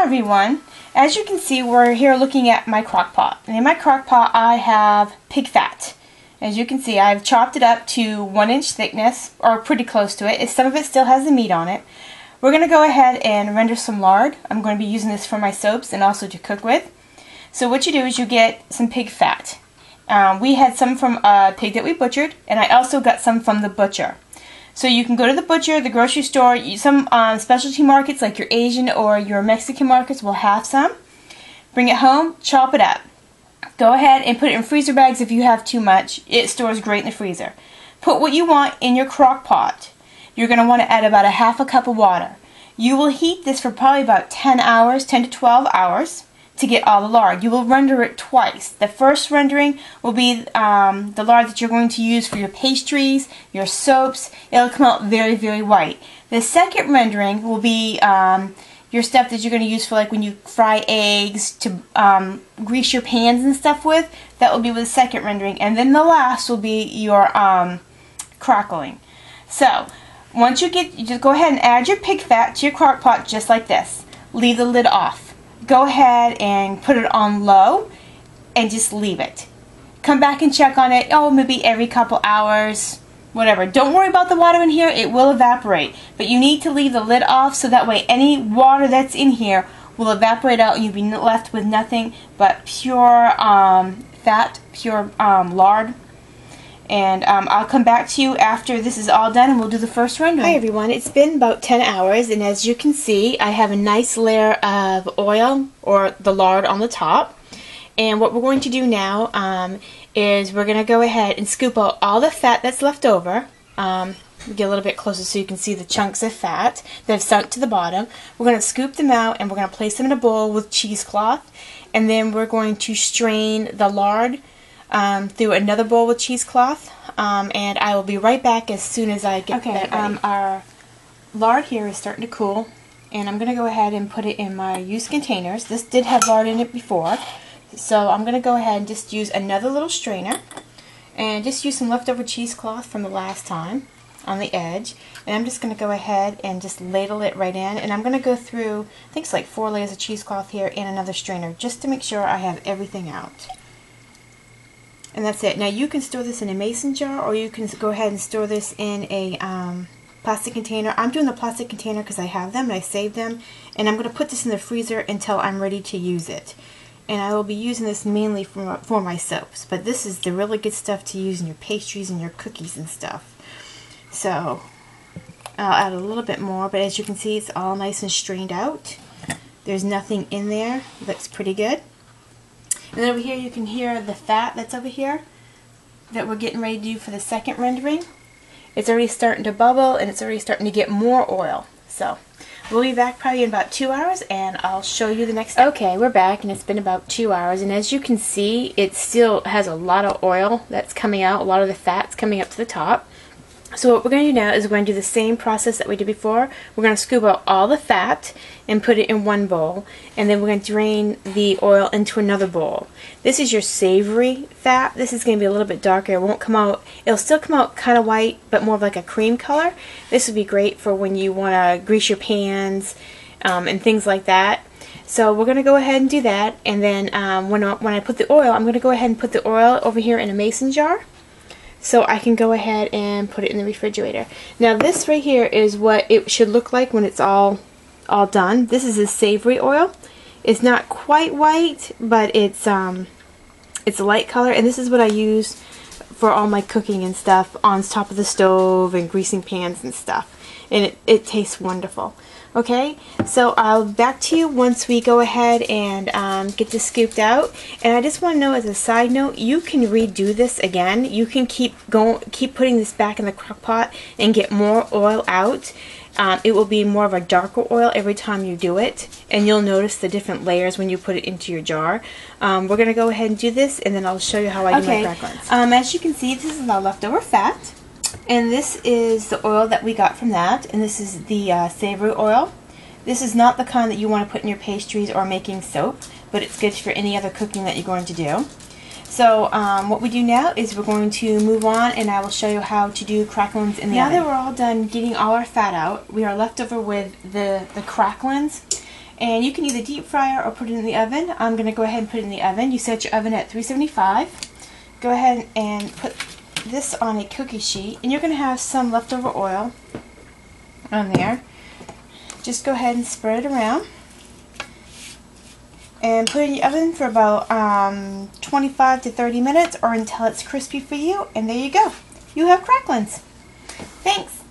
everyone. As you can see, we're here looking at my crock pot. And in my crock pot I have pig fat. As you can see, I've chopped it up to 1-inch thickness, or pretty close to it. Some of it still has the meat on it. We're going to go ahead and render some lard. I'm going to be using this for my soaps and also to cook with. So what you do is you get some pig fat. We had some from a pig that we butchered, and I also got some from the butcher. So you can go to the butcher, the grocery store, some specialty markets like your Asian or your Mexican markets will have some. Bring it home, chop it up. Go ahead and put it in freezer bags if you have too much. It stores great in the freezer. Put what you want in your crock pot. You're going to want to add about a half a cup of water. You will heat this for probably about 10 hours, 10 to 12 hours to get all the lard. You will render it twice. The first rendering will be the lard that you're going to use for your pastries, your soaps. It'll come out very, very white. The second rendering will be your stuff that you're going to use for like when you fry eggs, to grease your pans and stuff with. That will be with the second rendering. And then the last will be your crackling. So once you just go ahead and add your pig fat to your crock pot just like this. Leave the lid off. Go ahead and put it on low and just leave it. Come back and check on it, maybe every couple hours, whatever. Don't worry about the water in here, it will evaporate. But you need to leave the lid off so that way any water that's in here will evaporate out and you'll be left with nothing but pure fat, pure lard. And I'll come back to you after this is all done and we'll do the first rendering. Hi everyone, it's been about 10 hours and as you can see I have a nice layer of oil or the lard on the top. And what we're going to do now is we're going to go ahead and scoop out all the fat that's left over. Get a little bit closer so you can see the chunks of fat that have sunk to the bottom. We're going to scoop them out and we're going to place them in a bowl with cheesecloth. And then we're going to strain the lard through another bowl with cheesecloth, and I will be right back as soon as I get that ready. Our lard here is starting to cool, and I'm going to go ahead and put it in my used containers. This did have lard in it before, so I'm going to go ahead and just use another little strainer, and just use some leftover cheesecloth from the last time on the edge, and I'm just going to go ahead and just ladle it right in, and I'm going to go through, I think it's like 4 layers of cheesecloth here and another strainer, just to make sure I have everything out. And that's it. Now you can store this in a mason jar or you can go ahead and store this in a plastic container. I'm doing the plastic container because I have them and I saved them. And I'm going to put this in the freezer until I'm ready to use it. And I will be using this mainly for my soaps. But this is the really good stuff to use in your pastries and your cookies and stuff. So I'll add a little bit more. But as you can see, it's all nice and strained out. There's nothing in there. Looks pretty good. And then over here you can hear the fat that's over here that we're getting ready to do for the second rendering. It's already starting to bubble and it's already starting to get more oil. So we'll be back probably in about 2 hours and I'll show you the next step. Okay, we're back and it's been about 2 hours, and as you can see it still has a lot of oil that's coming out, a lot of the fat's coming up to the top. So what we're going to do now is we're going to do the same process that we did before. We're going to scoop out all the fat and put it in one bowl, and then we're going to drain the oil into another bowl. This is your savory fat. This is going to be a little bit darker. It won't come out, it'll still come out kind of white, but more of like a cream color. This would be great for when you want to grease your pans and things like that. So we're going to go ahead and do that, and then when I put the oil, I'm going to go ahead and put the oil over here in a mason jar. So I can go ahead and put it in the refrigerator. Now this right here is what it should look like when it's all done. This is a savory oil. It's not quite white, but it's a light color, and this is what I use for all my cooking and stuff on top of the stove and greasing pans and stuff. And it tastes wonderful. Okay, so I'll back to you once we go ahead and get this scooped out. And I just want to know, as a side note, you can redo this again. You can keep putting this back in the crock pot and get more oil out. It will be more of a darker oil every time you do it, and you'll notice the different layers when you put it into your jar. We're going to go ahead and do this, and then I'll show you how I do my cracklings. As you can see, this is our leftover fat. And this is the oil that we got from that, and this is the savory oil. This is not the kind that you want to put in your pastries or making soap, but it's good for any other cooking that you're going to do. So what we do now is we're going to move on, and I will show you how to do cracklings in the oven. Now that we're all done getting all our fat out, we are left over with the cracklings. And you can either deep fry or put it in the oven. I'm going to go ahead and put it in the oven. You set your oven at 375. Go ahead and put this on a cookie sheet, and you're going to have some leftover oil on there. Just go ahead and spread it around. And put it in your oven for about 25 to 30 minutes or until it's crispy for you. And there you go. You have cracklins. Thanks.